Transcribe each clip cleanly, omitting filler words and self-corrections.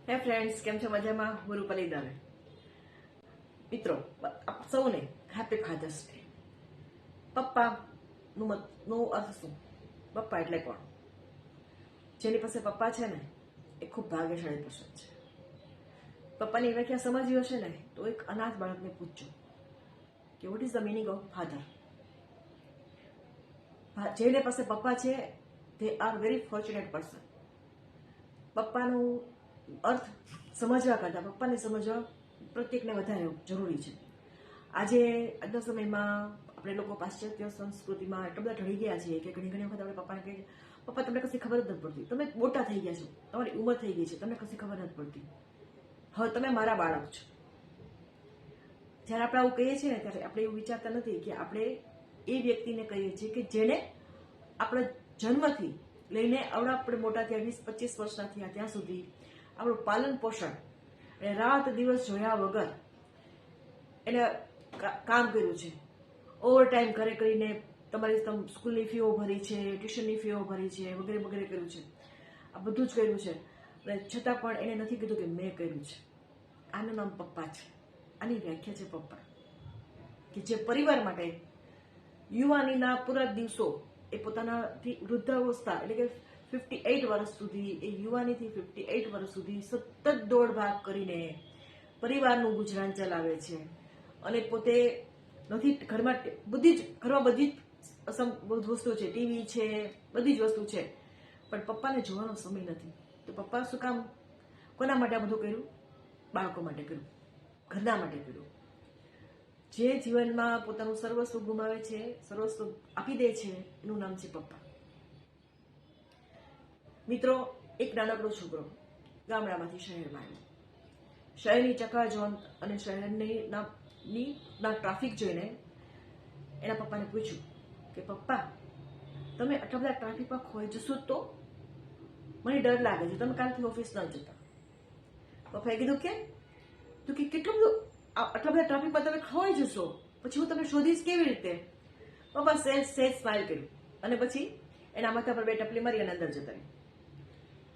હે ફ્રેન્ડ્સ, કેમ છો? મજામાં? હું રૂપાલી દવે. મિત્રો, આપ સૌને હેપી ફાધર્સ ડે. પપ્પાનો અર્થ શું? પપ્પા એટલે કોણ? જેની પાસે પપ્પા છે ને એ ખૂબ ભાગ્યશાળી પર્સન છે. પપ્પાની વ્યાખ્યા સમજવી હશે ને તો એક અનાથ બાળકને પૂછજો કે what is the meaning of father. જેની પાસે પપ્પા છે તે આર વેરી ફોર્ચ્યુનેટ પર્સન. પપ્પાનું અર્થ સમજવા કરતા પપ્પાને સમજવા પ્રત્યેકને વધારે જરૂરી છે. આજના સમયમાં આપણે લોકો પાશ્ચાત્ય સંસ્કૃતિમાં એટલા બધા ઢળી ગયા છીએ કે ઘણી વખત આપણે પપ્પાને કહીએ, પપ્પા તમને કશી ખબર જ નથી પડતી, તમે મોટા થઈ ગયા છો, તમારી ઉંમર થઈ ગઈ છે, તમને કશી ખબર નથી પડતી, હવે તમે મારા બાળક છો. જ્યારે આપણે આવું કહીએ છીએ ને ત્યારે આપણે એવું વિચારતા નથી કે આપણે એ વ્યક્તિને કહીએ છીએ કે જેને આપણા જન્મથી લઈને આવડા આપણે મોટા થયા 20-25 વર્ષના થયા ત્યાં સુધી આપણું પાલન પોષણ અને રાત દિવસ જોયા વગર એને કામ કર્યું છે. ઓવર ટાઈમ કરીને તમારી સ્કૂલની ફીઓ ભરી છે, ટ્યુશનની ફીઓ ભરી છે, વગેરે વગેરે કર્યું છે. આ બધું જ કર્યું છે અને છતાં પણ એને નથી કીધું કે મેં કર્યું છે. આનું નામ પપ્પા છે. આની વ્યાખ્યા છે પપ્પા, કે જે પરિવાર માટે યુવાનીના પૂરા દિવસો એ પોતાનાથી વૃદ્ધાવસ્થા એટલે કે 58 વર્ષ સુધી, એ યુવાનીથી 58 વર્ષ સુધી સતત દોડ ભાગ કરીને પરિવારનું ગુજરાન ચલાવે છે અને પોતે નથી ઘરમાં બધી જ વસ્તુ છે, ટીવી છે, બધી જ વસ્તુ છે, પણ પપ્પાને જોવાનો સમય નથી. તો પપ્પા શું કામ, કોના માટે આ બધું કર્યું? બાળકો માટે કર્યું, ઘરના માટે કર્યું. જે જીવનમાં પોતાનું સર્વસ્વ ગુમાવે છે, સર્વસ્વ આપી દે છે, એનું નામ છે પપ્પા. મિત્રો, એક નાનકડો છોકરો ગામડામાંથી શહેરમાં આવ્યો. શહેરની ચકાચોંધ અને શહેરની ટ્રાફિક જોઈને એના પપ્પાને પૂછ્યું કે પપ્પા, તમે આટલા બધા ટ્રાફિકમાં ખોઈ જશો તો મને ડર લાગે છે, તમે કાલથી ઓફિસ ન જતા. પપ્પાએ કીધું કે તું કે કેટલું બધું આટલા બધા ટ્રાફિકમાં તમે ખોવાઈ જશો, પછી હું તમને શોધીશ કેવી રીતે? પપ્પા સેજ સ્માઇલ કર્યું અને પછી એના માથા પર બે ટપલી મારી અને અંદર જતા રહ્યા.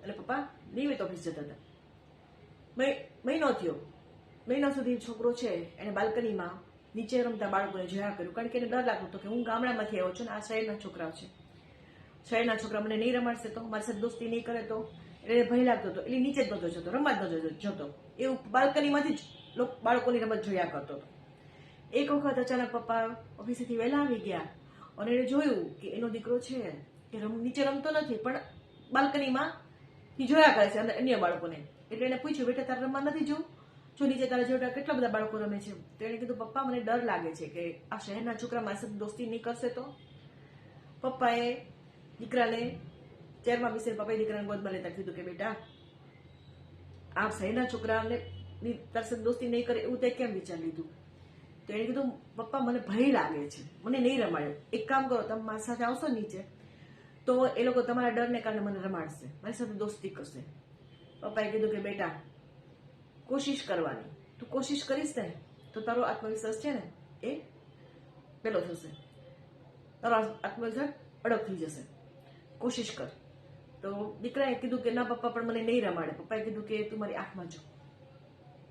એટલે પપ્પા નિયમિત ઓફિસ જતા હતા. મહિનો સુધી છોકરો છે એને બાલ્કનીમાં નીચે રમતા બાળકોને જોયા કર્યું, કારણ કે એને ડર લાગતો હતો કે હું ગામડામાંથી આવ્યો છું ને આ શહેરના છોકરાઓ છે, શહેરના છોકરા મને નહીં રમાડશે તો, મારી સાથે દોસ્તી નહીં કરે તો, એટલે ભય લાગતો હતો. એટલે નીચે જ નતો જતો, રમવા જ નતો જતો, એવું બાલ્કનીમાંથી જ બાળકોની રમત જોયા કરતો હતો. એક વખત અચાનક પપ્પા ઓફિસેથી વહેલા આવી ગયા અને એને જોયું કે એનો દીકરો છે એ નીચે રમતો નથી પણ બાલ્કનીમાં જોયા કરે છે અન્ય બાળકોને. એટલે એને પૂછ્યું, બેટા તારે રમવા નથી જવું? જો નીચે તારા જેવડા કેટલા બધા બાળકો રમે છે. તો એને કીધું, પપ્પા મને ડર લાગે છે કે આ શહેરના છોકરા મારી સાથે દોસ્તી નહીં કરશે તો. પપ્પાએ દીકરાને ચેરમાં બેસીને પપ્પાએ દીકરાને ગોદમાં લેતા કીધું કે બેટા, આ શહેરના છોકરાને તારી સાથે દોસ્તી નહીં કરે એવું તે કેમ વિચાર લીધું? તો એને કીધું, પપ્પા મને ભય લાગે છે, મને નહીં રમાડે. એક કામ કરો, તમે મારી સાથે આવશો નીચે તો એ લોકો તમારા ડરને કારણે મને રમાડશે, મારી સાથે દોસ્તી કરશે. પપ્પાએ કીધું કે બેટા, કોશિશ કરવાની, તું કોશિશ કરીશ ને તો તારો આત્મવિશ્વાસ છે ને એ પેલો થશે, તારો આત્મવિશ્વાસ અડગ થઈ જશે. કોશિશ કર. તો દીકરાએ કીધું કે ના પપ્પા, પણ મને નહીં રમાડે. પપ્પાએ કીધું કે તું મારી આંખમાં જો,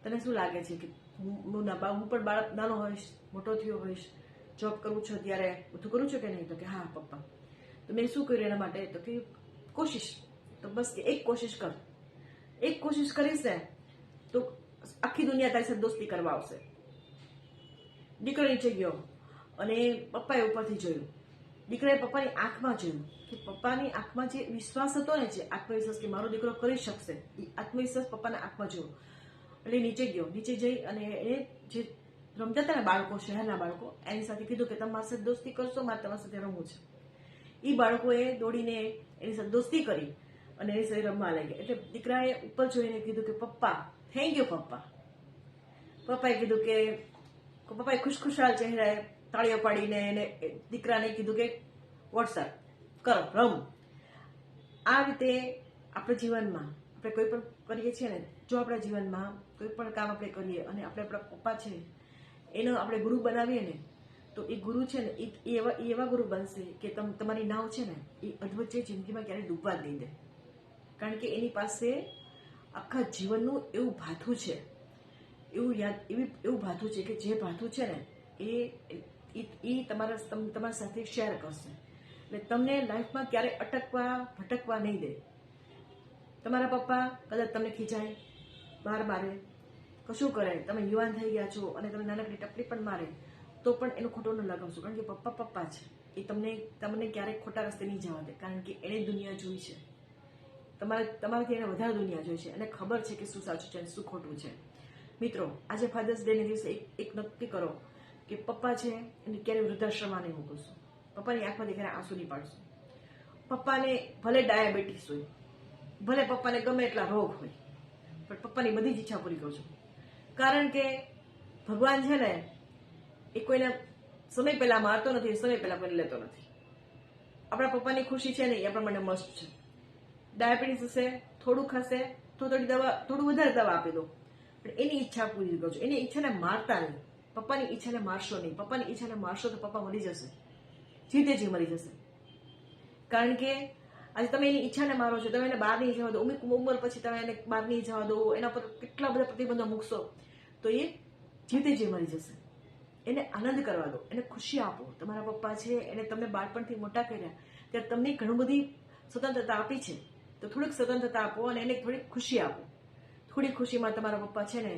તને શું લાગે છે કે હું પણ બાળક નાનો હોઈશ, મોટો થયો હોઈશ, જોબ કરું છું ત્યારે બધું કરું છું કે નહીં? તો કે હા પપ્પા. તો મેં શું કર્યું એના માટે? તો કે કોશિશ. તો બસ એક કોશિશ કર, એક કોશિશ કરીશ ને તો આખી દુનિયા તારી સાથે દોસ્તી કરવા આવશે. દીકરો નીચે ગયો અને પપ્પાએ ઉપરથી જોયું. દીકરાએ પપ્પાની આંખમાં જોયું કે પપ્પાની આંખમાં જે વિશ્વાસ હતો ને, જે આત્મવિશ્વાસ કે મારો દીકરો કરી શકશે, એ આત્મવિશ્વાસ પપ્પાના આંખમાં જોયો. એટલે નીચે ગયો. નીચે જઈ અને એ જે રમતા હતા ને બાળકો, શહેરના બાળકો, એની સાથે કીધું કે તમે મારી સાથે દોસ્તી કરશો, મારે તમારી સાથે રમવું છે. એ બાળકોએ દોડીને એની સાથે દોસ્તી કરી અને એની સાથે રમવા લાગ્યા. એટલે દીકરાએ ઉપર જોઈને કીધું કે પપ્પા, થેન્ક યુ પપ્પા. પપ્પાએ કીધું કે પપ્પાએ ખુશખુશાલ ચહેરાએ તાળીઓ પાડીને એને દીકરાને કીધું કે વોટ્સઅપ કરો, રમ. આ રીતે આપણા જીવનમાં આપણે કોઈ પણ કરીએ છીએ ને, જો આપણા જીવનમાં કોઈ પણ કામ આપણે કરીએ અને આપણે આપણા પપ્પા છે એનો આપણે ગુરુ બનાવીએ ને, તો એ ગુરુ છે ને એ એવા ગુરુ બનશે કે તમારી નાવ છે ને એ અધવચ્ચે જિંદગીમાં ક્યારેય ડૂબવા જ નહીં દે. કારણ કે એની પાસે આખા જીવનનું એવું ભાથું છે, એવું ભાથું છે કે જે ભાથું છે ને એ તમારા સાથે શેર કરશે. એટલે તમને લાઈફમાં ક્યારેય ભટકવા નહીં દે. તમારા પપ્પા કદાચ તમને ખીજાય, બહાર મારે, કશું કરે, તમે યુવાન થઈ ગયા છો અને તમે નાનકડી ટપલી પણ મારે તો પણ એનું ખોટું ન લગાવશો, કારણ કે પપ્પા છે. એ તમને ક્યારેય ખોટા રસ્તે નહીં જવા દે, કારણ કે એણે દુનિયા જોઈ છે. તમારાથી એને વધારે દુનિયા જોઈ છે અને ખબર છે કે શું સાચું છે અને શું ખોટું છે. મિત્રો, આજે ફાધર્સ ડે ના દિવસે એક નક્કી કરો કે પપ્પા છે એને ક્યારેય વૃદ્ધાશ્રમમાં નહીં મોકલશો. પપ્પાની આંખમાંથી ક્યારે આંસુ નહીં પાડશો. પપ્પાને ભલે ડાયાબિટીસ હોય, ભલે પપ્પાને ગમે એટલા રોગ હોય, પણ પપ્પાની બધી જ ઈચ્છા પૂરી કરજો. કારણ કે ભગવાન છે ને એ કોઈને સમય પહેલા મારતો નથી, સમય પહેલા કોઈને લેતો નથી. આપણા પપ્પાની ખુશી છે ને એ આપણા માટે મસ્ત છે. ડાયાબિટીસ હશે, થોડું ખાશે, થોડું વધારે દવા આપી દો, પણ એની ઈચ્છા પૂરી કરજો. એની ઈચ્છાને મારતા નહીં. પપ્પાની ઈચ્છાને મારશો નહીં. પપ્પાની ઈચ્છાને મારશો તો પપ્પા મરી જશે, જીતે જ મરી જશે. કારણ કે આજે તમે એની ઈચ્છાને મારો છો, તમે એને બહાર નહીં જવા દો, ઉંમર પછી તમે એને બહાર નહીં જવા દો, એના પર કેટલા બધા પ્રતિબંધો મૂકશો તો એ જીતે જ મરી જશે. એને આનંદ કરવા દો, એને ખુશી આપો. તમારા પપ્પા છે એને તમને બાળપણથી મોટા કર્યા, ત્યારે તમને ઘણું બધી સ્વતંત્રતા આપી છે, તો થોડીક સ્વતંત્રતા આપો અને એને થોડીક ખુશી આપો. થોડી ખુશીમાં તમારા પપ્પા છે ને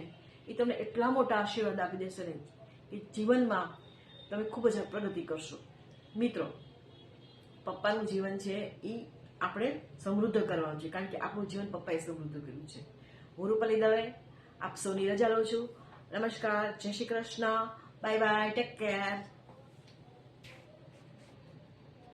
એ તમને એટલા મોટા આશીર્વાદ આપી દેશે ને કે જીવનમાં તમે ખૂબ જ પ્રગતિ કરશો. મિત્રો, પપ્પાનું જીવન છે એ આપણે સમૃદ્ધ કરવાનું છે, કારણ કે આપણું જીવન પપ્પાએ સમૃદ્ધ કર્યું છે. હું રૂપાલી દવે આપ સૌની રજા લઉં છું. નમસ્કાર, જય Shri Krishna, bye bye, take care.